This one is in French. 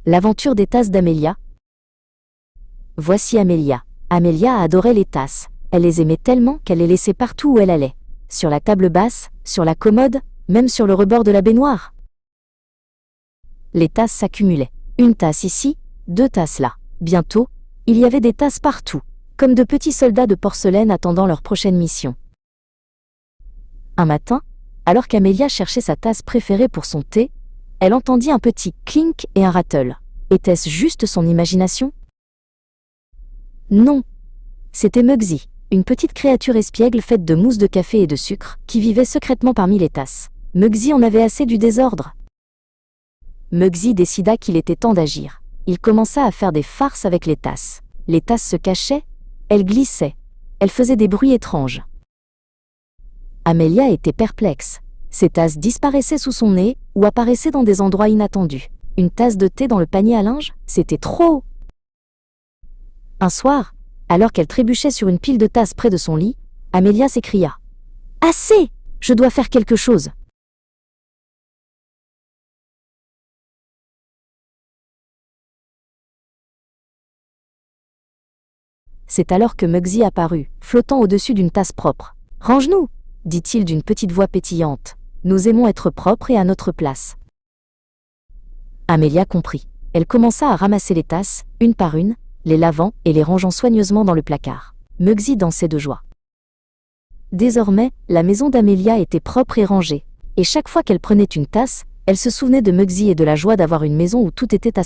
L'aventure des tasses d'Amélia. Voici Amélia. Amélia adorait les tasses. Elle les aimait tellement qu'elle les laissait partout où elle allait. Sur la table basse, sur la commode, même sur le rebord de la baignoire. Les tasses s'accumulaient. Une tasse ici, 2 tasses là. Bientôt, il y avait des tasses partout, comme de petits soldats de porcelaine attendant leur prochaine mission. Un matin, alors qu'Amélia cherchait sa tasse préférée pour son thé, elle entendit un petit clink et un rattle. Était-ce juste son imagination? Non. C'était Mugsy, une petite créature espiègle faite de mousse de café et de sucre, qui vivait secrètement parmi les tasses. Mugsy en avait assez du désordre. Mugsy décida qu'il était temps d'agir. Il commença à faire des farces avec les tasses. Les tasses se cachaient, elles glissaient, elles faisaient des bruits étranges. Amélia était perplexe. Ces tasses disparaissaient sous son nez ou apparaissaient dans des endroits inattendus. Une tasse de thé dans le panier à linge, c'était trop. Un soir, alors qu'elle trébuchait sur une pile de tasses près de son lit, Amélia s'écria « Assez! Je dois faire quelque chose !» C'est alors que Mugsy apparut, flottant au-dessus d'une tasse propre. « Range-nous !» dit-il d'une petite voix pétillante. « Nous aimons être propres et à notre place. » Amélia comprit. Elle commença à ramasser les tasses, une par une, les lavant et les rangeant soigneusement dans le placard. Mugsy dansait de joie. Désormais, la maison d'Amélia était propre et rangée. Et chaque fois qu'elle prenait une tasse, elle se souvenait de Mugsy et de la joie d'avoir une maison où tout était à